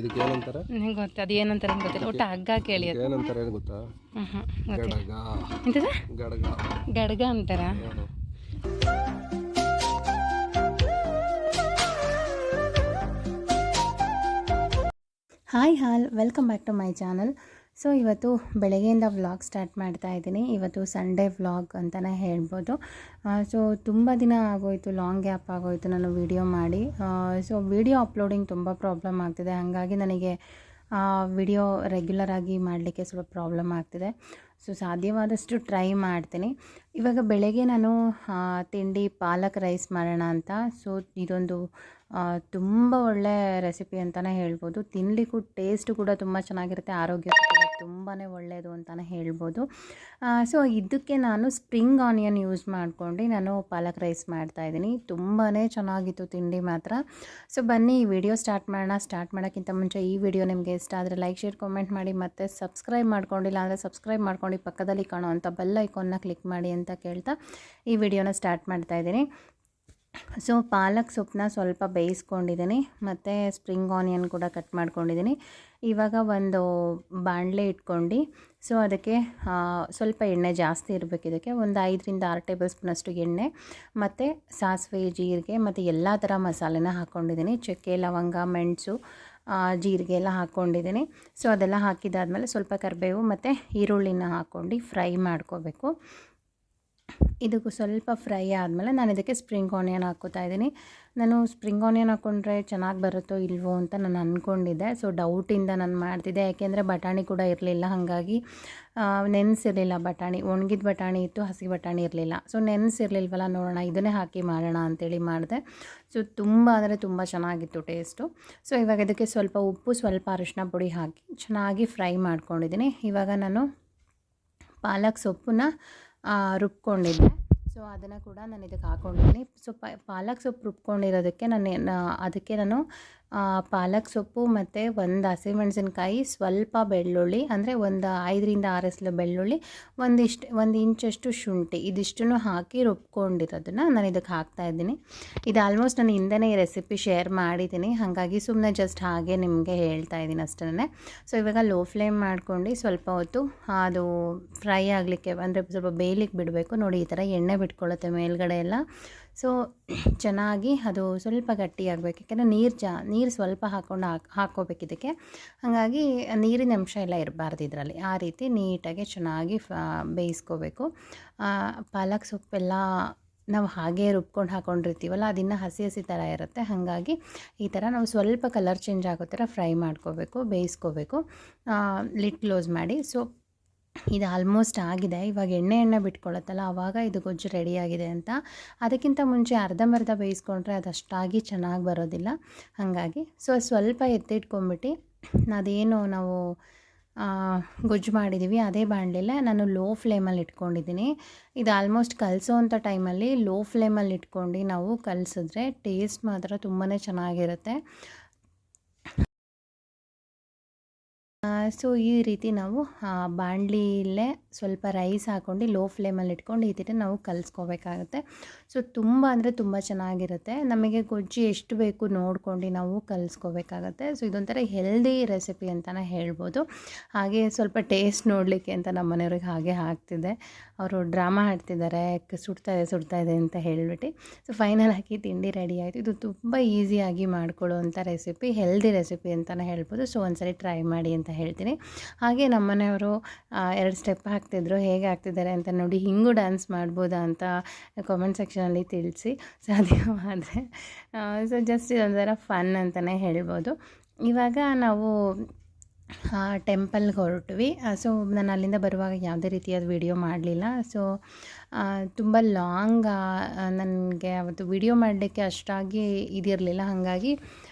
ಇದಕ್ಕೆ ಏನಂತಾರೆ ನಂಗೆ ಗೊತ್ತ ಅದು ಏನಂತಾರೆ ನಂಗೆ ಗೊತ್ತಿಲ್ಲ ಒಟ್ಟು ಹಗ್ಗ ಕೇಳಿ ಅದು ಏನಂತಾರೆ ಏನು ಗೊತ್ತಾ? ಗೊತ್ತಿಲ್ಲ ಗಡಗ. ಎಂತದ ಗಡಗ. ಗಡ್ಗ ಅಂತಾರ. Hi welcome back to my channel. So ಇವತ್ತು ಬೆಳಗ್ಗೆಯಿಂದ ವ್ಲಾಗ್ ಸ್ಟಾರ್ಟ್ ಮಾಡ್ತಾ ಇದ್ದೀನಿ. ಇವತ್ತು ಸಂಡೇ ವ್ಲಾಗ್ ಅಂತಲೇ ಹೇಳ್ಬೋದು. ಸೊ ತುಂಬ ದಿನ ಆಗೋಯಿತು, ಲಾಂಗ್ ಗ್ಯಾಪ್ ಆಗೋಯಿತು ನಾನು ವಿಡಿಯೋ ಮಾಡಿ. ಸೊ ವಿಡಿಯೋ ಅಪ್ಲೋಡಿಂಗ್ ತುಂಬ ಪ್ರಾಬ್ಲಮ್ ಆಗ್ತಿದೆ, ಹಾಗಾಗಿ ನನಗೆ ವಿಡಿಯೋ ರೆಗ್ಯುಲರಾಗಿ ಮಾಡಲಿಕ್ಕೆ ಸ್ವಲ್ಪ ಪ್ರಾಬ್ಲಮ್ ಆಗ್ತಿದೆ. ಸೊ ಸಾಧ್ಯವಾದಷ್ಟು ಟ್ರೈ ಮಾಡ್ತೀನಿ. ಇವಾಗ ಬೆಳಗ್ಗೆ ನಾನು ತಿಂಡಿ ಪಾಲಕ್ ರೈಸ್ ಮಾಡೋಣ ಅಂತ. ಸೊ ಇದೊಂದು ತುಂಬ ಒಳ್ಳೆ ರೆಸಿಪಿ ಅಂತಲೇ ಹೇಳ್ಬೋದು. ತಿನ್ನಲಿಕ್ಕೂ ಟೇಸ್ಟ್ ಕೂಡ ತುಂಬ ಚೆನ್ನಾಗಿರುತ್ತೆ, ಆರೋಗ್ಯಕ್ಕೂ ಕೂಡ ತುಂಬಾ ಒಳ್ಳೆಯದು ಅಂತಲೇ ಹೇಳ್ಬೋದು. ಸೊ ಇದಕ್ಕೆ ನಾನು ಸ್ಪ್ರಿಂಗ್ ಆನಿಯನ್ ಯೂಸ್ ಮಾಡ್ಕೊಂಡು ನಾನು ಪಾಲಕ್ ರೈಸ್ ಮಾಡ್ತಾಯಿದ್ದೀನಿ. ತುಂಬಾ ಚೆನ್ನಾಗಿತ್ತು ತಿಂಡಿ ಮಾತ್ರ. ಸೊ ಬನ್ನಿ ಈ ವಿಡಿಯೋ ಸ್ಟಾರ್ಟ್ ಮಾಡೋಣ. ಸ್ಟಾರ್ಟ್ ಮಾಡೋಕ್ಕಿಂತ ಮುಂಚೆ ಈ ವಿಡಿಯೋ ನಿಮಗೆ ಇಷ್ಟ ಆದರೆ ಲೈಕ್, ಶೇರ್, ಕಾಮೆಂಟ್ ಮಾಡಿ, ಮತ್ತು ಸಬ್ಸ್ಕ್ರೈಬ್ ಮಾಡ್ಕೊಂಡಿಲ್ಲ ಅಂದರೆ ಸಬ್ಸ್ಕ್ರೈಬ್ ಮಾಡ್ಕೊಂಡು ಪಕ್ಕದಲ್ಲಿ ಕಾಣೋ ಅಂಥ ಬೆಲ್ ಐಕಾನ್ನ ಕ್ಲಿಕ್ ಮಾಡಿ ಅಂತ ಕೇಳ್ತಾ ಈ ವಿಡಿಯೋನ ಸ್ಟಾರ್ಟ್ ಮಾಡ್ತಾಯಿದ್ದೀನಿ. ಸೊ ಪಾಲಕ್ ಸೊಪ್ಪನ್ನ ಸ್ವಲ್ಪ ಬೇಯಿಸ್ಕೊಂಡಿದ್ದೀನಿ, ಮತ್ತು ಸ್ಪ್ರಿಂಗ್ ಆನಿಯನ್ ಕೂಡ ಕಟ್ ಮಾಡ್ಕೊಂಡಿದ್ದೀನಿ. ಇವಾಗ ಒಂದು ಬಾಣಲೆ ಇಟ್ಕೊಂಡು ಸೊ ಅದಕ್ಕೆ ಸ್ವಲ್ಪ ಎಣ್ಣೆ ಜಾಸ್ತಿ ಇರಬೇಕು. ಇದಕ್ಕೆ ಒಂದು 5-6 ಟೇಬಲ್ ಸ್ಪೂನಷ್ಟು ಎಣ್ಣೆ, ಮತ್ತು ಸಾಸಿವೆ, ಜೀರಿಗೆ ಮತ್ತು ಎಲ್ಲ ಥರ ಮಸಾಲೆನ ಹಾಕ್ಕೊಂಡಿದ್ದೀನಿ. ಚಕ್ಕೆ, ಲವಂಗ, ಮೆಣಸು, ಜೀರಿಗೆ ಎಲ್ಲ ಹಾಕ್ಕೊಂಡಿದ್ದೀನಿ. ಸೊ ಅದೆಲ್ಲ ಹಾಕಿದಾದ್ಮೇಲೆ ಸ್ವಲ್ಪ ಕರಿಬೇವು ಮತ್ತು ಈರುಳ್ಳಿನ ಹಾಕ್ಕೊಂಡು ಫ್ರೈ ಮಾಡ್ಕೋಬೇಕು. ಇದಕ್ಕೂ ಸ್ವಲ್ಪ ಫ್ರೈ ಆದಮೇಲೆ ನಾನು ಇದಕ್ಕೆ ಸ್ಪ್ರಿಂಗ್ ಆನಿಯನ್ ಹಾಕ್ಕೋತಾ ಇದ್ದೀನಿ. ನಾನು ಸ್ಪ್ರಿಂಗ್ ಆನಿಯನ್ ಹಾಕ್ಕೊಂಡ್ರೆ ಚೆನ್ನಾಗಿ ಬರುತ್ತೋ ಇಲ್ವೋ ಅಂತ ನಾನು ಅಂದ್ಕೊಂಡಿದ್ದೆ. ಸೊ ಡೌಟಿಂದ ನಾನು ಮಾಡ್ತಿದ್ದೆ, ಯಾಕೆಂದರೆ ಬಟಾಣಿ ಕೂಡ ಇರಲಿಲ್ಲ, ಹಾಗಾಗಿ ನೆನೆಸಿರಲಿಲ್ಲ ಬಟಾಣಿ. ಒಣಗಿದ ಬಟಾಣಿ ಇತ್ತು, ಹಸಿ ಬಟಾಣಿ ಇರಲಿಲ್ಲ. ಸೊ ನೆನೆಸಿರಲಿಲ್ವಲ್ಲ, ನೋಡೋಣ ಇದನ್ನೇ ಹಾಕಿ ಮಾಡೋಣ ಅಂಥೇಳಿ ಮಾಡಿದೆ. ಸೊ ತುಂಬ ಅಂದರೆ ತುಂಬ ಚೆನ್ನಾಗಿತ್ತು ಟೇಸ್ಟು. ಸೊ ಇವಾಗ ಇದಕ್ಕೆ ಸ್ವಲ್ಪ ಉಪ್ಪು, ಸ್ವಲ್ಪ ಅರಿಶಿನ ಪುಡಿ ಹಾಕಿ ಚೆನ್ನಾಗಿ ಫ್ರೈ ಮಾಡ್ಕೊಂಡಿದ್ದೀನಿ. ಇವಾಗ ನಾನು ಪಾಲಕ್ ಸೊಪ್ಪನ್ನ ರುಬ್ಕೊಂಡಿದ್ದೆ. ಸೊ ಅದನ್ನು ಕೂಡ ನಾನು ಇದಕ್ಕೆ ಹಾಕ್ಕೊಂಡಿದ್ದೀನಿ. ಸೊ ಪಾಲಕ್ ಸೊಪ್ಪು ರುಬ್ಕೊಂಡಿರೋದಕ್ಕೆ ಅದಕ್ಕೆ ನಾನು ಪಾಲಕ್ ಸೊಪ್ಪು ಮತ್ತು ಒಂದು ಹಸಿಮೆಣಸಿನ್ಕಾಯಿ, ಸ್ವಲ್ಪ ಬೆಳ್ಳುಳ್ಳಿ, ಅಂದರೆ ಒಂದು 5-6 ಎಸಳು ಬೆಳ್ಳುಳ್ಳಿ, ಒಂದು ಇಂಚಷ್ಟು ಶುಂಠಿ, ಇದಿಷ್ಟನ್ನು ಹಾಕಿ ರುಬ್ಕೊಂಡಿರೋದನ್ನು ನಾನು ಇದಕ್ಕೆ ಹಾಕ್ತಾಯಿದ್ದೀನಿ. ಇದು ಆಲ್ಮೋಸ್ಟ್ ನಾನು ಹಿಂದೆನೇ ಈ ರೆಸಿಪಿ ಶೇರ್ ಮಾಡಿದ್ದೀನಿ, ಹಾಗಾಗಿ ಸುಮ್ಮನೆ ಜಸ್ಟ್ ಹಾಗೆ ನಿಮಗೆ ಹೇಳ್ತಾ ಇದ್ದೀನಿ ಅಷ್ಟೇ. ಸೊ ಇವಾಗ ಲೋ ಫ್ಲೇಮ್ ಮಾಡ್ಕೊಂಡು ಸ್ವಲ್ಪ ಹೊತ್ತು ಅದು ಫ್ರೈ ಆಗಲಿಕ್ಕೆ, ಅಂದರೆ ಸ್ವಲ್ಪ ಬೇಯಲಿಕ್ಕೆ ಬಿಡಬೇಕು. ನೋಡಿ ಈ ಥರ ಎಣ್ಣೆ ಬಿಟ್ಕೊಳ್ಳುತ್ತೆ ಮೇಲ್ಗಡೆ ಎಲ್ಲ. ಸೊ ಚೆನ್ನಾಗಿ ಅದು ಸ್ವಲ್ಪ ಗಟ್ಟಿಯಾಗಬೇಕು, ಯಾಕೆಂದರೆ ನೀರು ಸ್ವಲ್ಪ ಹಾಕ್ಕೋಬೇಕು ಇದಕ್ಕೆ. ಹಾಗಾಗಿ ನೀರಿನ ಅಂಶ ಎಲ್ಲ ಇರಬಾರ್ದು ಇದರಲ್ಲಿ. ಆ ರೀತಿ ನೀಟಾಗಿ ಚೆನ್ನಾಗಿ ಬೇಯಿಸ್ಕೋಬೇಕು. ಪಾಲಕ್ ಸೊಪ್ಪೆಲ್ಲ ನಾವು ಹಾಗೆ ರುಬ್ಕೊಂಡು ಹಾಕ್ಕೊಂಡಿರ್ತೀವಲ್ಲ, ಅದನ್ನು ಹಸಿ ಥರ ಇರುತ್ತೆ. ಹಾಗಾಗಿ ಈ ಥರ ನಾವು ಸ್ವಲ್ಪ ಕಲರ್ ಚೇಂಜ್ ಆಗೋ ಥರ ಫ್ರೈ ಮಾಡ್ಕೋಬೇಕು, ಬೇಯಿಸ್ಕೋಬೇಕು, ಲಿಡ್ ಕ್ಲೋಸ್ ಮಾಡಿ. ಸೊ ಇದು ಆಲ್ಮೋಸ್ಟ್ ಆಗಿದೆ. ಇವಾಗ ಎಣ್ಣೆ ಬಿಟ್ಕೊಳ್ಳುತ್ತಲ್ಲ, ಆವಾಗ ಇದು ಗೊಜ್ಜು ರೆಡಿಯಾಗಿದೆ ಅಂತ. ಅದಕ್ಕಿಂತ ಮುಂಚೆ ಅರ್ಧಂಬರ್ಧ ಬೇಯಿಸ್ಕೊಂಡ್ರೆ ಅದಷ್ಟಾಗಿ ಚೆನ್ನಾಗಿ ಬರೋದಿಲ್ಲ. ಹಾಗಾಗಿ ಸ್ವಲ್ಪ ಎತ್ತಿಟ್ಕೊಂಬಿಟ್ಟು ಅದೇನು ನಾವು ಗೊಜ್ಜು ಮಾಡಿದ್ದೀವಿ ಅದೇ ಬಾಣಲೆಲ್ಲ ನಾನು ಲೋ ಫ್ಲೇಮಲ್ಲಿ ಇಟ್ಕೊಂಡಿದ್ದೀನಿ. ಇದು ಆಲ್ಮೋಸ್ಟ್ ಕಲಸೋವಂಥ ಟೈಮಲ್ಲಿ ಲೋ ಫ್ಲೇಮಲ್ಲಿ ಇಟ್ಕೊಂಡು ನಾವು ಕಲಸಿದ್ರೆ ಟೇಸ್ಟ್ ಮಾತ್ರ ತುಂಬಾ ಚೆನ್ನಾಗಿರುತ್ತೆ. ಸೊ ಈ ರೀತಿ ನಾವು ಬಾಣಲಿಯಲ್ಲೇ ಸ್ವಲ್ಪ ರೈಸ್ ಹಾಕ್ಕೊಂಡು ಲೋ ಫ್ಲೇಮಲ್ಲಿ ಇಟ್ಕೊಂಡು ಈ ರೀತಿ ನಾವು ಕಲಿಸ್ಕೋಬೇಕಾಗುತ್ತೆ. ಸೊ ತುಂಬ ಅಂದರೆ ತುಂಬ ಚೆನ್ನಾಗಿರುತ್ತೆ. ನಮಗೆ ಗೊಜ್ಜು ಎಷ್ಟು ಬೇಕು ನೋಡ್ಕೊಂಡು ನಾವು ಕಲಿಸ್ಕೋಬೇಕಾಗತ್ತೆ. ಸೊ ಇದೊಂಥರ ಹೆಲ್ದಿ ರೆಸಿಪಿ ಅಂತಲೇ ಹೇಳ್ಬೋದು. ಹಾಗೆ ಸ್ವಲ್ಪ ಟೇಸ್ಟ್ ನೋಡಲಿಕ್ಕೆ ಅಂತ ನಮ್ಮ ಮನೆಯವ್ರಿಗೆ ಹಾಗೆ ಹಾಕ್ತಿದ್ದೆ. ಅವರು ಡ್ರಾಮಾ ಆಡ್ತಿದ್ದಾರೆ, ಸುಡ್ತಾ ಇದೆ ಅಂತ ಹೇಳಿಬಿಟ್ಟು. ಸೊ ಫೈನಲ್ ಆಗಿ ತಿಂಡಿ ರೆಡಿ ಆಯಿತು. ಇದು ತುಂಬ ಈಸಿಯಾಗಿ ಮಾಡ್ಕೊಳ್ಳುವಂಥ ರೆಸಿಪಿ, ಹೆಲ್ದಿ ರೆಸಿಪಿ ಅಂತಲೇ ಹೇಳ್ಬೋದು. ಸೊ ಒಂದ್ಸರಿ ಟ್ರೈ ಮಾಡಿ ಅಂತ ಹೇಳ್ತೀನಿ. ಹಾಗೆ ನಮ್ಮ ಮನೆಯವರು 2 ಸ್ಟೆಪ್ ಹಾಕ್ತಿದ್ರು, ಹೇಗೆ ಹಾಕ್ತಿದ್ದಾರೆ ಅಂತ ನೋಡಿ, ಹಿಂಗೂ ಡ್ಯಾನ್ಸ್ ಮಾಡ್ಬೋದಾ ಅಂತ ಕಾಮೆಂಟ್ ಸೆಕ್ಷನಲ್ಲಿ ತಿಳಿಸಿ ಸಾಧ್ಯವಾದರೆ. ಸೊ ಜಸ್ಟ್ ಇದೊಂಥರ ಫನ್ ಅಂತಲೇ ಹೇಳ್ಬೋದು. ಇವಾಗ ನಾವು ಟೆಂಪಲ್ಗೆ ಹೊರಟ್ವಿ. ಸೊ ನಾನು ಅಲ್ಲಿಂದ ಬರುವಾಗ ಯಾವುದೇ ರೀತಿಯಾದ ವಿಡಿಯೋ ಮಾಡಲಿಲ್ಲ. ಸೊ ತುಂಬ ಲಾಂಗ್ ನನಗೆ ಅವತ್ತು ವಿಡಿಯೋ ಮಾಡಲಿಕ್ಕೆ ಅಷ್ಟಾಗಿ ಇದಿರಲಿಲ್ಲ. ಹಾಗಾಗಿ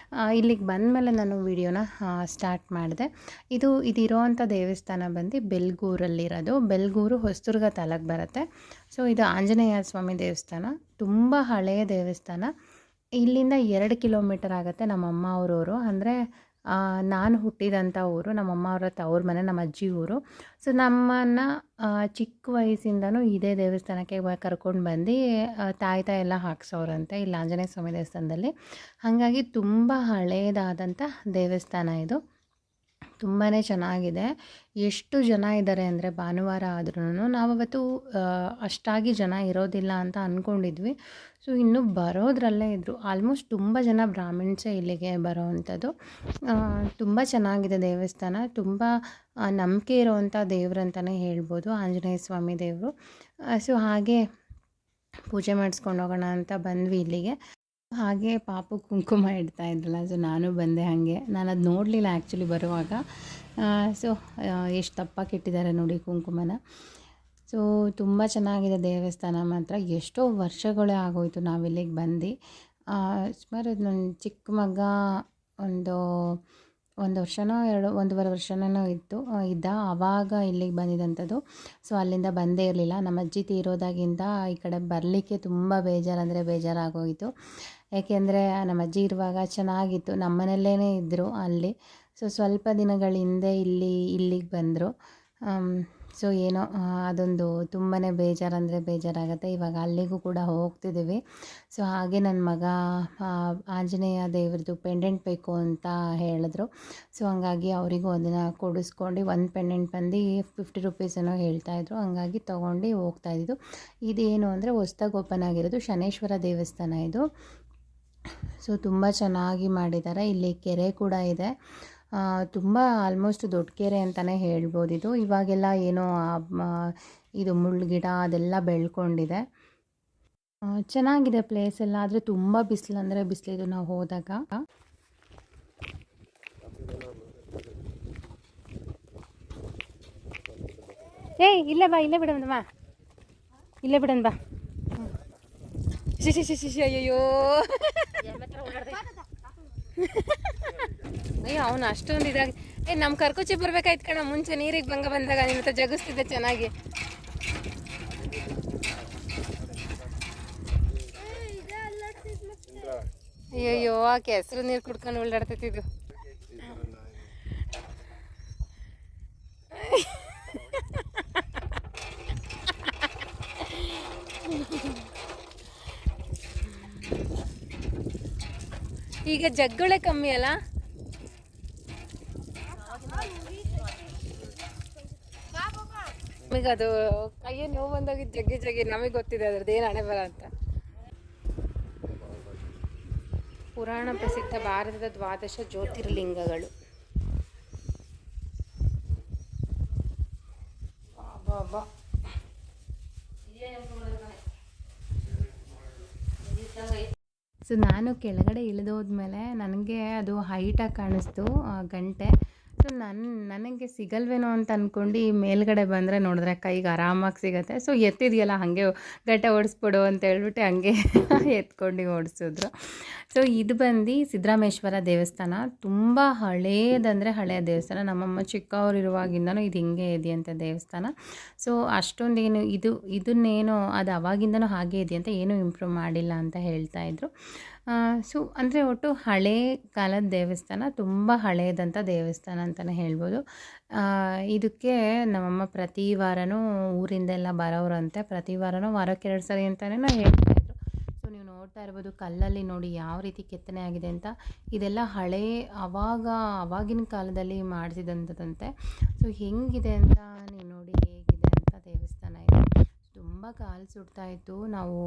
ಇಲ್ಲಿಗೆ ಬಂದಮೇಲೆ ನಾನು ವಿಡಿಯೋನ ಸ್ಟಾರ್ಟ್ ಮಾಡಿದೆ. ಇದಿರೋವಂಥ ದೇವಸ್ಥಾನ ಬಂದು ಬೆಲ್ಗೂರಲ್ಲಿರೋದು. ಬೆಲ್ಗೂರು ಹೊಸದುರ್ಗ ತಾಲೂಕು ಬರುತ್ತೆ. ಸೊ ಇದು ಆಂಜನೇಯ ಸ್ವಾಮಿ ದೇವಸ್ಥಾನ, ತುಂಬ ಹಳೆಯ ದೇವಸ್ಥಾನ. ಇಲ್ಲಿಂದ 2 ಕಿಲೋಮೀಟರ್ ಆಗುತ್ತೆ ನಮ್ಮ ಅಮ್ಮ ಅವರವರು. ಅಂದರೆ ನಾನು ಹುಟ್ಟಿದಂಥ ಊರು, ನಮ್ಮಮ್ಮ ಅವರ ತವ್ರ ಮನೆ, ನಮ್ಮ ಅಜ್ಜಿ ಊರು. ಸೊ ನಮ್ಮನ್ನು ಚಿಕ್ಕ ವಯಸ್ಸಿಂದನೂ ಇದೇ ದೇವಸ್ಥಾನಕ್ಕೆ ಕರ್ಕೊಂಡು ಬಂದು ತಾಯ್ತ ಎಲ್ಲ ಹಾಕ್ಸೋರಂತೆ ಇಲ್ಲಿ ಆಂಜನೇಯ ಸ್ವಾಮಿ ದೇವಸ್ಥಾನದಲ್ಲಿ. ಹಾಗಾಗಿ ತುಂಬ ಹಳೇದಾದಂಥ ದೇವಸ್ಥಾನ ಇದು. ತುಂಬಾ ಚೆನ್ನಾಗಿದೆ. ಎಷ್ಟು ಜನ ಇದ್ದಾರೆ ಅಂದರೆ ಭಾನುವಾರ ಆದ್ರೂ ನಾವವತ್ತು ಅಷ್ಟಾಗಿ ಜನ ಇರೋದಿಲ್ಲ ಅಂತ ಅಂದ್ಕೊಂಡಿದ್ವಿ. ಸೊ ಇನ್ನೂ ಬರೋದ್ರಲ್ಲೇ ಇದ್ದರು. ಆಲ್ಮೋಸ್ಟ್ ತುಂಬ ಜನ ಬ್ರಾಹ್ಮಿಣ್ಸೇ ಇಲ್ಲಿಗೆ ಬರೋವಂಥದ್ದು. ತುಂಬ ಚೆನ್ನಾಗಿದೆ ದೇವಸ್ಥಾನ. ತುಂಬ ನಂಬಿಕೆ ಇರೋವಂಥ ದೇವ್ರಂತಲೇ ಹೇಳ್ಬೋದು, ಆಂಜನೇಯ ಸ್ವಾಮಿ ದೇವರು. ಸೊ ಹಾಗೆ ಪೂಜೆ ಮಾಡಿಸ್ಕೊಂಡು ಹೋಗೋಣ ಅಂತ ಬಂದ್ವಿ ಇಲ್ಲಿಗೆ. ಹಾಗೆ ಪಾಪು ಕುಂಕುಮ ಇಡ್ತಾ ಇದ್ರಲ್ಲ, ಸೊ ನಾನು ಬಂದೆ ಹಾಗೆ. ನಾನು ಅದು ನೋಡಲಿಲ್ಲ ಆ್ಯಕ್ಚುಲಿ ಬರುವಾಗ. ಸೊ ಎಷ್ಟು ದಪ್ಪಕ್ಕೆ ಇಟ್ಟಿದ್ದಾರೆ ನೋಡಿ ಕುಂಕುಮನ. ಸೊ ತುಂಬ ಚೆನ್ನಾಗಿದೆ ದೇವಸ್ಥಾನ ಮಾತ್ರ. ಎಷ್ಟೋ ವರ್ಷಗಳೇ ಆಗೋಯಿತು ನಾವಿಲ್ಲಿಗೆ ಬಂದು. ಸುಮಾರು ನನ್ನ ಚಿಕ್ಕ ಮಗ ಒಂದು ವರ್ಷನೋ ಒಂದೂವರೆ ವರ್ಷನೋ ಇದ್ದ ಆವಾಗ ಇಲ್ಲಿಗೆ ಬಂದಿದ್ದಂಥದ್ದು. ಸೊ ಅಲ್ಲಿಂದ ಬಂದೇ ಇರಲಿಲ್ಲ. ನಮ್ಮ ಅಜ್ಜಿ ತೀರೋದಾಗಿಂದ ಈ ಕಡೆ ಬರಲಿಕ್ಕೆ ತುಂಬ ಬೇಜಾರಾಗೋಯಿತು. ಏಕೆಂದರೆ ನಮ್ಮ ಅಜ್ಜಿ ಇರುವಾಗ ಚೆನ್ನಾಗಿತ್ತು, ನಮ್ಮ ಮನೆಯಲ್ಲೇ ಇದ್ದರು ಅಲ್ಲಿ. ಸೊ ಸ್ವಲ್ಪ ದಿನಗಳ ಹಿಂದೆ ಇಲ್ಲಿಗೆ ಬಂದರು. ಸೊ ಏನೋ ಅದೊಂದು ತುಂಬಾ ಬೇಜಾರಾಗುತ್ತೆ. ಇವಾಗ ಅಲ್ಲಿಗೂ ಕೂಡ ಹೋಗ್ತಿದ್ದೀವಿ. ಸೊ ಹಾಗೆ ನನ್ನ ಮಗ ಆಂಜನೇಯ ದೇವ್ರದ್ದು ಪೆಂಡೆಂಟ್ ಬೇಕು ಅಂತ ಹೇಳಿದ್ರು. ಸೊ ಹಂಗಾಗಿ ಅವರಿಗೂ ಅದನ್ನು ಕೊಡಿಸ್ಕೊಂಡು ಒಂದು ಪೆಂಡೆಂಟ್ ಬಂದು 50 ರೂಪೀಸ್ ಏನೋ ಹೇಳ್ತಾಯಿದ್ರು. ಹಂಗಾಗಿ ತೊಗೊಂಡು ಹೋಗ್ತಾಯಿದ್ದು. ಇದೇನು ಅಂದರೆ ಹೊಸ್ದಾಗಿ ಓಪನ್ ಆಗಿರೋದು ಶನೇಶ್ವರ ದೇವಸ್ಥಾನ ಇದು. ಸೊ ತುಂಬ ಚೆನ್ನಾಗಿ ಮಾಡಿದ್ದಾರೆ. ಇಲ್ಲಿ ಕೆರೆ ಕೂಡ ಇದೆ. ತುಂಬ ಆಲ್ಮೋಸ್ಟ್ ದೊಡ್ಡ ಕೆರೆ ಅಂತಲೇ ಹೇಳ್ಬೋದು ಇದು. ಇವಾಗೆಲ್ಲ ಏನೋ ಇದು ಮುಳ್ಳುಗಿಡ ಅದೆಲ್ಲ ಬೆಳ್ಕೊಂಡಿದೆ. ಚೆನ್ನಾಗಿದೆ ಪ್ಲೇಸ್ ಎಲ್ಲ. ಆದರೆ ತುಂಬ ಬಿಸಿಲಿದು ನಾವು ಹೋದಾಗ. ಇಲ್ಲೇ ಬಾ, ಇಲ್ಲೇ ಬಿಡೋಣ ಬಾ, ಇಲ್ಲೇ ಬಿಡೋಣ ಬಾ. ಅಯ್ಯೋ ಅಯ್ಯೋ ಅವನು ಅಷ್ಟೊಂದು ಇದಾಗಿ ನಮ್ಮ ಕರ್ಕೋಚಿ ಬರ್ಬೇಕಾಯ್ತು ಕಣ. ಮುಂಚೆ ನೀರಿಗೆ ಬಂದಾಗ ನಿನ್ನ ಹತ್ರ ಜಗಿಸ್ತಿದ್ದೆ ಚೆನ್ನಾಗಿ. ಅಯ್ಯೋ ಆ ಕೆಸರು ನೀರು ಕುಡ್ಕೊಂಡು ಉಳ್ಳಾಡ್ತಿದ್ದು. ಈಗ ಜಗ್ಗುಳೆ ಕಮ್ಮಿ ಅಲ್ಲ. ನಮಗೆ ಅದು ಕೈಯೇ ನೋವು ಬಂದೋಗಿದ್ದು ಜಗ್ಗಿ ನಮಗೆ ಗೊತ್ತಿದೆ ಅದ್ರದ್ದು ಏನು ಹಣೆ ಬರ ಅಂತ. ಪುರಾಣ ಪ್ರಸಿದ್ಧ ಭಾರತದ 12 ಜ್ಯೋತಿರ್ಲಿಂಗಗಳು. ಸೊ ನಾನು ಕೆಳಗಡೆ ಇಳಿದೋದ್ಮೇಲೆ ನನಗೆ ಅದು ಹೈಟಾಗಿ ಕಾಣಿಸ್ತು ಗಂಟೆ. ಸೊ ನನಗೆ ಸಿಗಲ್ವೇನೋ ಅಂತ ಅಂದ್ಕೊಂಡು ಮೇಲ್ಗಡೆ ಬಂದರೆ ನೋಡಿದ್ರೆ ಕೈಗೆ ಆರಾಮಾಗಿ ಸಿಗುತ್ತೆ. ಸೊ ಎತ್ತಿದೆಯಲ್ಲ ಹಾಗೆ ಗಂಟೆ ಓಡಿಸ್ಬಿಡು ಅಂತ ಹೇಳ್ಬಿಟ್ಟು ಹಂಗೆ ಎತ್ಕೊಂಡು ಓಡಿಸಿದ್ರು. ಸೊ ಇದು ಬಂದು ಸಿದ್ದರಾಮೇಶ್ವರ ದೇವಸ್ಥಾನ. ತುಂಬ ಹಳೆಯ ದೇವಸ್ಥಾನ. ನಮ್ಮಮ್ಮ ಚಿಕ್ಕವರಿರುವಾಗಿಂದನೂ ಇದು ಹಿಂಗೆ ಇದೆಯಂಥ ದೇವಸ್ಥಾನ. ಸೊ ಅಷ್ಟೊಂದೇನು ಇದನ್ನೇನೋ ಅದು ಅವಾಗಿಂದನೂ ಹಾಗೆ ಇದೆಯಂತ ಏನೂ ಇಂಪ್ರೂವ್ ಮಾಡಿಲ್ಲ ಅಂತ ಹೇಳ್ತಾಯಿದ್ರು. ಸೊ ಅಂದರೆ ಒಟ್ಟು ಹಳೇ ಕಾಲದ ದೇವಸ್ಥಾನ, ತುಂಬ ಹಳೆಯದಂಥ ದೇವಸ್ಥಾನ ಅಂತಲೇ ಹೇಳ್ಬೋದು. ಇದಕ್ಕೆ ನಮ್ಮಮ್ಮ ಪ್ರತಿ ವಾರನೂ ಊರಿಂದೆಲ್ಲ ಬರೋರಂತೆ. ಪ್ರತಿ ವಾರನೂ ವಾರಕ್ಕೆ 2 ಸರಿ ಅಂತಲೇ ಹೇಳ್ತಾಯಿದ್ರು. ಸೊ ನೀವು ನೋಡ್ತಾ ಇರ್ಬೋದು ಕಲ್ಲಲ್ಲಿ ನೋಡಿ ಯಾವ ರೀತಿ ಕೆತ್ತನೆ ಆಗಿದೆ ಅಂತ. ಇದೆಲ್ಲ ಆವಾಗಿನ ಕಾಲದಲ್ಲಿ ಮಾಡಿಸಿದಂಥದ್ದಂತೆ. ಸೊ ಹೆಂಗಿದೆ ಅಂತ ನೀವು ನೋಡಿ ಹೇಗಿದೆ ಅಂತ ದೇವಸ್ಥಾನ ಇದೆ. ತುಂಬ ಕಾಲು ಸುಡ್ತಾಯಿತ್ತು ನಾವು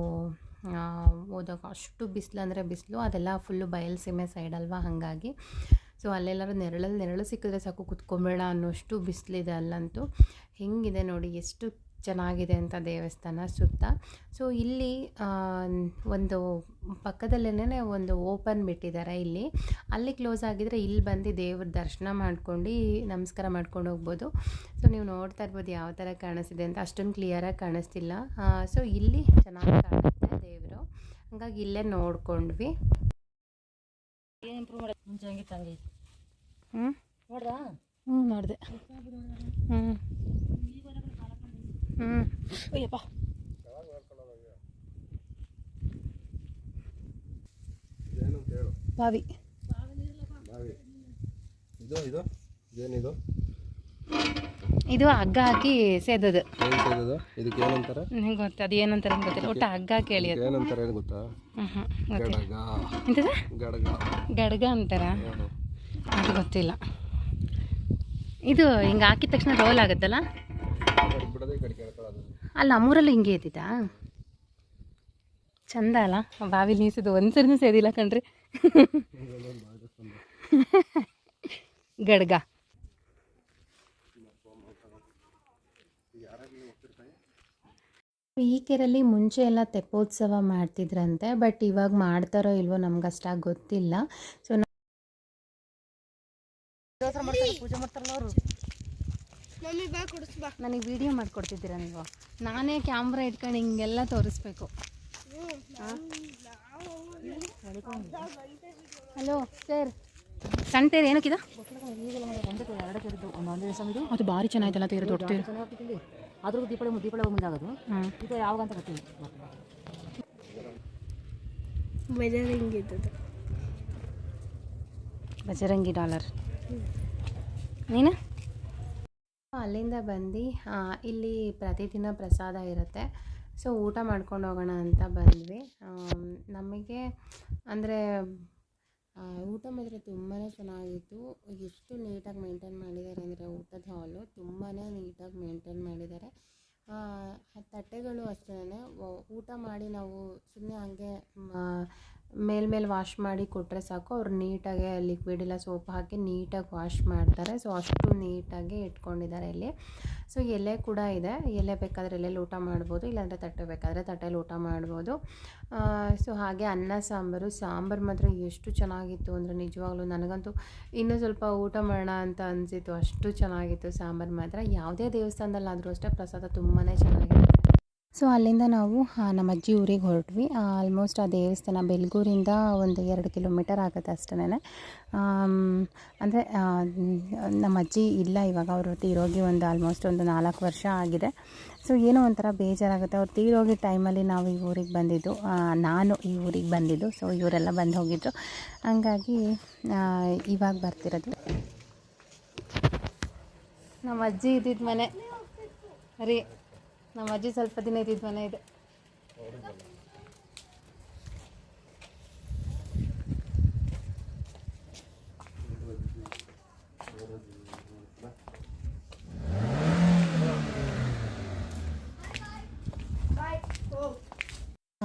ಹೋದಾಗ. ಅಷ್ಟು ಬಿಸಿಲು. ಅದೆಲ್ಲ ಫುಲ್ಲು ಬಯಲು ಸೈಡ್ ಅಲ್ವಾ, ಹಾಗಾಗಿ. ಸೊ ಅಲ್ಲೆಲ್ಲರೂ ನೆರಳು ಸಿಕ್ಕಿದ್ರೆ ಸಾಕು ಕುತ್ಕೊಂಬೇಡ ಅನ್ನೋಷ್ಟು ಬಿಸಿಲಿದೆ ಅಲ್ಲಂತೂ. ಹೆಂಗಿದೆ ನೋಡಿ ಎಷ್ಟು ಚೆನ್ನಾಗಿದೆ ಅಂತ ದೇವಸ್ಥಾನ ಸುತ್ತ. ಸೊ ಇಲ್ಲಿ ಒಂದು ಪಕ್ಕದಲ್ಲೇ ಒಂದು ಓಪನ್ ಬಿಟ್ಟಿದ್ದಾರೆ. ಅಲ್ಲಿ ಕ್ಲೋಸ್ ಆಗಿದ್ರೆ ಇಲ್ಲಿ ಬಂದು ದೇವ್ರ ದರ್ಶನ ಮಾಡ್ಕೊಂಡು ನಮಸ್ಕಾರ ಮಾಡ್ಕೊಂಡು ಹೋಗ್ಬೋದು. ಸೊ ನೀವು ನೋಡ್ತಾ ಇರ್ಬೋದು ಯಾವ ಥರ ಕಾಣಿಸ್ತಿದೆ ಅಂತ. ಅಷ್ಟೊಂದು ಕ್ಲಿಯರಾಗಿ ಕಾಣಿಸ್ತಿಲ್ಲ. ಸೊ ಇಲ್ಲಿ ಚೆನ್ನಾಗಿ ಕಾಣುತ್ತೆ ದೇವರು, ಹಂಗಾಗಿ ಇಲ್ಲೇ ನೋಡ್ಕೊಂಡ್ವಿ. ನೋಡಿದೆ. ಅಯ್ಯಪ್ಪ ಬಾವಿ ಇದು ಇದು ಇದೇನಿದು? ಇದು ಹಗ್ಗ ಹಾಕಿ ಸೇದೋದು. ಏನು ಸೇದೋದು? ಇದಕ್ಕೆ ಏನಂತಾರೆ? ನಂಗೆ ಗೊತ್ತು, ಅದು ಏನಂತಾರೆ ಅಂತ ಗೊತ್ತಿಲ್ಲ. ಒಟ್ಟು ಹಗ್ಗ ಹಾಕಿ ಎಳಿಯೋದು. ಏನಂತಾರೆ ಏನು ಗೊತ್ತಾ? ಗೊತ್ತಿಲ್ಲ. ಗಡಗ. ಎಂತದ? ಗಡಗ. ಗಡ್ಗ ಅಂತಾರ? ಅದು ಗೊತ್ತಿಲ್ಲ. ಇದು ಹಿಂಗೆ ಹಾಕಿದ ತಕ್ಷಣ ರೋಲ್ ಆಗುತ್ತಲ್ಲ? ಅಲ್ಲ, ನಮ್ಮೂರಲ್ಲಿ ಹಿಂಗೆ ಇದ್ದಿದ್ದ. ಚಂದ ಅಲ್ಲ ಬಾವಿಲಿ ನೀಸಿದ್ದು. ಒಂದ್ಸರಿನೂ ಸೇದಿಲ್ಲ ಕಣ್ರಿ. ಗಡ್ಗ. ಈ ಕೆರೆಯಲ್ಲಿ ಮುಂಚೆ ಎಲ್ಲ ತೆಪ್ಪೋತ್ಸವ ಮಾಡ್ತಿದ್ರಂತೆ, ಬಟ್ ಇವಾಗ ಮಾಡ್ತಾರೋ ಇಲ್ವೋ ನಮ್ಗೆ ಅಷ್ಟಾಗಿ ಗೊತ್ತಿಲ್ಲ. ಸೊ ಪೂಜೆ ಮಾಡ್ತಾರಲ್ಲ ಅವರು. ನನಗೆ ವಿಡಿಯೋ ಮಾಡಿಕೊಡ್ತಿದ್ದೀರಾ ನೀವು? ನಾನೇ ಕ್ಯಾಮ್ರಾ ಇಟ್ಕೊಂಡು ಹಿಂಗೆಲ್ಲ ತೋರಿಸ್ಬೇಕು. ಹಲೋ ಸರ್, ಸಣ್ಣ ತೇರು ಏನಕ್ಕಿದ? ಅದು ಭಾರಿ ಚೆನ್ನಾಗಿತ್ತಲ್ಲ ತೇರು, ದೊಡ್ಡ ತೇರು. ಆದ್ರೂ ದೀಪಾವಳಿ ಮುಂದಾಗೋದು. ಇದು ಯಾವಾಗ ಅಂತ ಗೊತ್ತಿಲ್ಲ. ಬಜರಂಗಿ ಡಾಲರ್. ನೀನು ಅಲ್ಲಿಂದ ಬಂದು ಇಲ್ಲಿ ಪ್ರತಿದಿನ ಪ್ರಸಾದ ಇರುತ್ತೆ. ಸೊ ಊಟ ಮಾಡ್ಕೊಂಡು ಹೋಗೋಣ ಅಂತ ಬಂದ್ವಿ. ನಮಗೆ ಅಂದರೆ ಊಟ ಮಾತ್ರ ತುಂಬಾ ಚೆನ್ನಾಗಿತ್ತು. ಎಷ್ಟು ನೀಟಾಗಿ ಮೇಂಟೈನ್ ಮಾಡಿದ್ದಾರೆ ಅಂದರೆ ಊಟದ ಹಾಲು ತುಂಬಾ ನೀಟಾಗಿ ಮೇಂಟೈನ್ ಮಾಡಿದ್ದಾರೆ. ತಟ್ಟೆಗಳು ಅಷ್ಟೇ, ಊಟ ಮಾಡಿ ನಾವು ಸುಮ್ಮನೆ ಹಾಗೆ ಮೇಲ್ಮೇಲೆ ವಾಶ್ ಮಾಡಿ ಕೊಟ್ಟರೆ ಸಾಕು, ಅವ್ರು ನೀಟಾಗಿ ಲಿಕ್ವಿಡ್ ಇಲ್ಲ ಸೋಪ್ ಹಾಕಿ ನೀಟಾಗಿ ವಾಶ್ ಮಾಡ್ತಾರೆ. ಸೊ ಅಷ್ಟು ನೀಟಾಗಿ ಇಟ್ಕೊಂಡಿದ್ದಾರೆ ಇಲ್ಲಿ. ಸೊ ಎಲೆ ಕೂಡ ಇದೆ, ಎಲೆ ಬೇಕಾದರೆ ಎಲೆಯಲ್ಲಿ ಊಟ ಮಾಡ್ಬೋದು, ಇಲ್ಲಾಂದರೆ ತಟ್ಟೆ ಬೇಕಾದರೆ ತಟ್ಟೆಯಲ್ಲಿ ಊಟ ಮಾಡ್ಬೋದು. ಸೊ ಹಾಗೆ ಅನ್ನ ಸಾಂಬಾರು ಮಾತ್ರ ಎಷ್ಟು ಚೆನ್ನಾಗಿತ್ತು ಅಂದರೆ ನಿಜವಾಗ್ಲೂ ನನಗಂತೂ ಇನ್ನೂ ಸ್ವಲ್ಪ ಊಟ ಮಾಡೋಣ ಅಂತ ಅನಿಸಿತ್ತು, ಅಷ್ಟು ಚೆನ್ನಾಗಿತ್ತು ಸಾಂಬಾರು ಮಾತ್ರ. ಯಾವುದೇ ದೇವಸ್ಥಾನದಲ್ಲಾದರೂ ಅಷ್ಟೇ ಪ್ರಸಾದ ತುಂಬಾ ಚೆನ್ನಾಗಿರುತ್ತೆ. ಸೊ ಅಲ್ಲಿಂದ ನಾವು ನಮ್ಮ ಅಜ್ಜಿ ಊರಿಗೆ ಹೊರಟ್ವಿ. ಆಲ್ಮೋಸ್ಟ್ ಆ ದೇವಸ್ಥಾನ ಬೆಲ್ಗೂರಿಂದ ಒಂದು 2 ಕಿಲೋಮೀಟರ್ ಆಗುತ್ತೆ ಅಷ್ಟೇ. ಅಂದರೆ ನಮ್ಮ ಅಜ್ಜಿ ಇಲ್ಲ ಇವಾಗ, ಅವರು ತೀರೋಗಿ ಆಲ್ಮೋಸ್ಟ್ ಒಂದು 4 ವರ್ಷ ಆಗಿದೆ. ಸೊ ಏನೋ ಒಂಥರ ಬೇಜಾರಾಗುತ್ತೆ. ಅವ್ರು ತೀರೋಗಿ ಟೈಮಲ್ಲಿ ನಾವು ಈ ಊರಿಗೆ ಬಂದಿದ್ದು, ನಾನು ಈ ಊರಿಗೆ ಬಂದಿದ್ದು. ಸೊ ಇವರೆಲ್ಲ ಬಂದು ಹೋಗಿದ್ರು, ಹಂಗಾಗಿ ಇವಾಗ ಬರ್ತಿರೋದು. ನಮ್ಮ ಅಜ್ಜಿ ಇದ್ದಿದ್ದ ಮನೆ ರೀ, ನಮ್ಮ ಅಜ್ಜಿ ಸ್ವಲ್ಪ ದಿನ ಇದ್ದಿದ್ದ ಮನೆ ಇದೆ.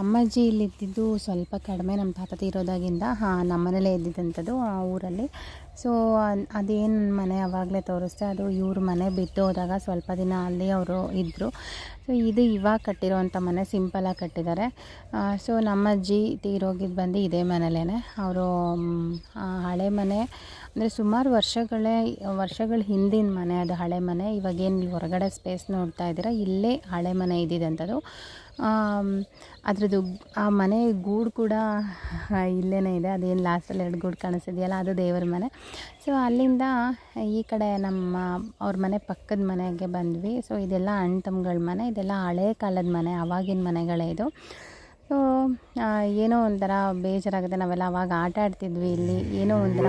ಅಮ್ಮಜ್ಜಿ ಇಲ್ಲಿದ್ದಿದ್ದು ಸ್ವಲ್ಪ ಕಡಿಮೆ, ನಮ್ಮ ತಾತ ತೀರೋದಾಗಿಂದ ನಮ್ಮನೇಲೇ ಇದ್ದಿದ್ದಂಥದ್ದು ಆ ಊರಲ್ಲಿ. ಸೊ ಅದೇನು ಮನೆ ಆವಾಗಲೇ ತೋರಿಸ್ದೆ, ಅದು ಇವ್ರ ಮನೆ ಬಿಟ್ಟು ಹೋದಾಗ ಸ್ವಲ್ಪ ದಿನ ಅಲ್ಲಿ ಅವರು ಇದ್ದರು. ಸೊ ಇದು ಇವಾಗ ಕಟ್ಟಿರೋವಂಥ ಮನೆ, ಸಿಂಪಲಾಗಿ ಕಟ್ಟಿದ್ದಾರೆ. ಸೊ ನಮ್ಮಜ್ಜಿ ತೀರೋಗಿದ್ದು ಬಂದು ಇದೇ ಮನೇಲೇ. ಅವರು ಹಳೆ ಮನೆ ಅಂದರೆ ಸುಮಾರು ವರ್ಷಗಳ ಹಿಂದಿನ ಮನೆ, ಅದು ಹಳೆ ಮನೆ. ಇವಾಗೇನು ಹೊರಗಡೆ ಸ್ಪೇಸ್ ನೋಡ್ತಾ ಇದ್ದೀರಾ, ಇಲ್ಲೇ ಹಳೆ ಮನೆ ಇದ್ದಿದ್ದಂಥದ್ದು. ಅದ್ರದ್ದು ಆ ಮನೆ ಗೂಡು ಕೂಡ ಇಲ್ಲೇ ಇದೆ. ಅದೇನು ಲಾಸ್ಟಲ್ಲಿ 2 ಗೂಡು ಕಾಣಿಸ್ತಿದೆಯಲ್ಲ, ಅದು ದೇವರ ಮನೆ. ಸೊ ಅಲ್ಲಿಂದ ಈ ಕಡೆ ಅವ್ರ ಮನೆ ಪಕ್ಕದ ಮನೆಗೆ ಬಂದ್ವಿ. ಸೊ ಇದೆಲ್ಲ ಅಣ್ಣ ತಮ್ಮಗಳ ಮನೆ, ಇದೆಲ್ಲ ಹಳೇ ಕಾಲದ ಮನೆ, ಆವಾಗಿನ ಮನೆಗಳೇ ಇದು. ಸೊ ಏನೋ ಒಂಥರ ಬೇಜಾರಾಗುತ್ತೆ. ನಾವೆಲ್ಲ ಅವಾಗ ಆಟ ಆಡ್ತಿದ್ವಿ ಇಲ್ಲಿ, ಏನೋ ಒಂಥರ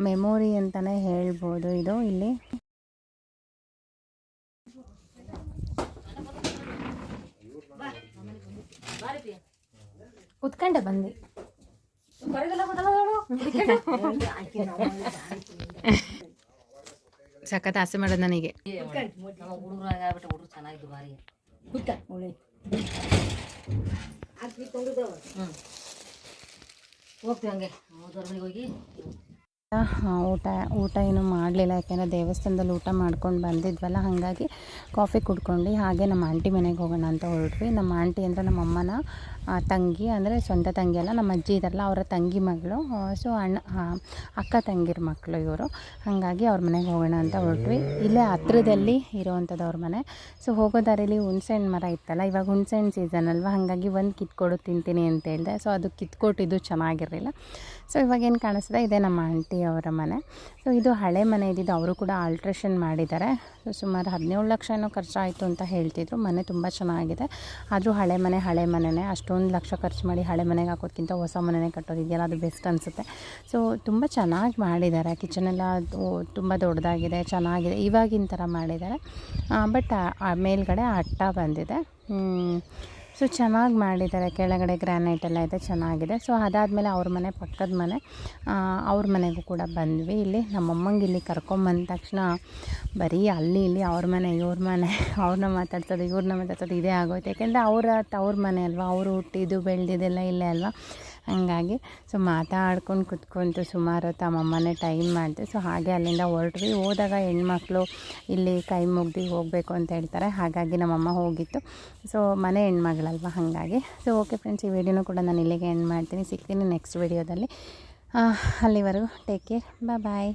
ಮೆಮೊರಿ ಅಂತಲೇ ಹೇಳ್ಬೋದು ಇದು. ಇಲ್ಲಿ ಕುತ್ಕೊಂಡೆ ಬಂದು ಸಖತ್ ಆಸೆ ಮಾಡೋದು ನನಗೆ. ಹುಡುಗರು ಚೆನ್ನಾಗಿದ್ದು ಬಾರಿ ಹೋಗ್ತೀವಿ ಹಂಗೆ ಮನೆಗೆ ಹೋಗಿ. ಊಟ ಏನೂ ಮಾಡಲಿಲ್ಲ, ಯಾಕೆಂದರೆ ದೇವಸ್ಥಾನದಲ್ಲಿ ಊಟ ಮಾಡ್ಕೊಂಡು ಬಂದಿದ್ವಲ್ಲ, ಹಾಗಾಗಿ ಕಾಫಿ ಕುಡ್ಕೊಂಡು ಹಾಗೆ ನಮ್ಮ ಆಂಟಿ ಮನೆಗೆ ಹೋಗೋಣ ಅಂತ ಹೊರಟ್ವಿ. ನಮ್ಮ ಆಂಟಿ ಅಂದರೆ ನಮ್ಮ ಅಮ್ಮನ ತಂಗಿ, ಅಂದರೆ ಸ್ವಂತ ತಂಗಿ ಅಲ್ಲ, ನಮ್ಮ ಅಜ್ಜಿ ಇದ್ದಾರಲ್ಲ ಅವರ ತಂಗಿ ಮಗಳು. ಸೊ ಅಕ್ಕ ತಂಗಿರ ಮಕ್ಕಳು ಇವರು, ಹಾಗಾಗಿ ಅವ್ರ ಮನೆಗೆ ಹೋಗೋಣ ಅಂತ ಹೊರಟ್ವಿ. ಇಲ್ಲೇ ಹತ್ರದಲ್ಲಿ ಇರೋವಂಥದ್ದು ಅವ್ರ ಮನೆ. ಸೊ ಹೋಗೋ ದಾರಿಲಿ ಹುಣ್ಸೆಹಣ್ಣು ಮರ ಇತ್ತಲ್ಲ, ಇವಾಗ ಹುಣ್ಸೆಹಣ್ಣು ಸೀಸನ್ ಅಲ್ವಾ, ಹಾಗಾಗಿ ಒಂದು ಕಿತ್ಕೊಡು ತಿಂತೀನಿ ಅಂತ ಹೇಳಿದೆ. ಸೊ ಅದು ಕಿತ್ಕೊಟ್ಟಿದ್ದು ಚೆನ್ನಾಗಿರಲಿಲ್ಲ. ಸೊ ಇವಾಗೇನು ಕಾಣಿಸ್ತದೆ, ಇದೇ ನಮ್ಮ ಆಂಟಿ ಅವರ ಮನೆ. ಸೊ ಇದು ಹಳೆ ಮನೆ ಇದ್ದಿದ್ದು, ಅವರು ಕೂಡ ಆಲ್ಟ್ರೇಷನ್ ಮಾಡಿದ್ದಾರೆ. ಸೊ ಸುಮಾರು 17 ಲಕ್ಷ ಏನೋ ಖರ್ಚಾಯಿತು ಅಂತ ಹೇಳ್ತಿದ್ರು. ಮನೆ ತುಂಬ ಚೆನ್ನಾಗಿದೆ, ಆದರೂ ಹಳೆ ಮನೆಯೇ. ಅಷ್ಟೊಂದು ಲಕ್ಷ ಖರ್ಚು ಮಾಡಿ ಹಳೆ ಮನೆಗೆ ಹಾಕೋದಕ್ಕಿಂತ ಹೊಸ ಮನೆಯೇ ಕಟ್ಟೋದಿದೆಯಲ್ಲ, ಅದು ಬೆಸ್ಟ್ ಅನಿಸುತ್ತೆ. ಸೊ ತುಂಬ ಚೆನ್ನಾಗಿ ಮಾಡಿದ್ದಾರೆ. ಕಿಚನೆಲ್ಲ ತುಂಬ ದೊಡ್ಡದಾಗಿದೆ, ಚೆನ್ನಾಗಿದೆ, ಇವಾಗಿನ ಥರ ಮಾಡಿದ್ದಾರೆ. ಬಟ್ ಮೇಲ್ಗಡೆ ಅಟ್ಟ ಬಂದಿದೆ. ಸೊ ಚೆನ್ನಾಗಿ ಮಾಡಿದ್ದಾರೆ. ಕೆಳಗಡೆ ಗ್ರಾನೈಟ್ ಎಲ್ಲ ಇದೆ, ಚೆನ್ನಾಗಿದೆ. ಸೊ ಅದಾದಮೇಲೆ ಅವ್ರ ಮನೆ, ಪಕ್ಕದ ಮನೆ, ಅವ್ರ ಮನೆಗೂ ಕೂಡ ಬಂದ್ವಿ. ಇಲ್ಲಿ ನಮ್ಮಮ್ಮಂಗೆ ಇಲ್ಲಿ ಕರ್ಕೊಂಬಂದ ತಕ್ಷಣ ಬರೀ ಅಲ್ಲಿ ಇಲ್ಲಿ ಅವ್ರ ಮನೆ ಇವ್ರ ಮನೆ, ಅವ್ರನ್ನ ಮಾತಾಡ್ಸೋದು ಇವ್ರನ್ನ ಮಾತಾಡ್ಸೋದು ಇದೇ ಆಗೋಯ್ತು. ಯಾಕೆಂದರೆ ಅವ್ರ ಮನೆ ಅಲ್ವಾ, ಅವರು ಹುಟ್ಟಿದ್ದು ಬೆಳೆದಿದ್ದೆಲ್ಲ ಇಲ್ಲೇ ಅಲ್ವಾ, ಹಂಗಾಗಿ ಸೊ ಮಾತಾಡ್ಕೊಂಡು ಕುತ್ಕೊಂತು ಸುಮಾರು ಹೊತ್ತು. ನಮ್ಮಮ್ಮನೇ ಟೈಮ್ ಮಾಡಿದೆ. ಸೊ ಹಾಗೆ ಅಲ್ಲಿಂದ ಹೊರಟ್ವಿ. ಹೋದಾಗ ಹೆಣ್ಮಕ್ಳು ಇಲ್ಲಿ ಕೈ ಮುಗ್ದು ಹೋಗಬೇಕು ಅಂತ ಹೇಳ್ತಾರೆ, ಹಾಗಾಗಿ ನಮ್ಮಮ್ಮ ಹೋಗಿತ್ತು. ಸೊ ಮನೆ ಹೆಣ್ಮಗಳಲ್ವ, ಹಾಗಾಗಿ. ಸೊ ಓಕೆ ಫ್ರೆಂಡ್ಸ್, ಈ ವಿಡಿಯೋನೂ ಕೂಡ ನಾನು ಇಲ್ಲಿಗೆ ಎಂಡ್ ಮಾಡ್ತೀನಿ. ಸಿಗ್ತೀನಿ ನೆಕ್ಸ್ಟ್ ವಿಡಿಯೋದಲ್ಲಿ. ಅಲ್ಲಿವರೆಗೂ ಟೇಕ್ ಕೇರ್, ಬಾಯ್.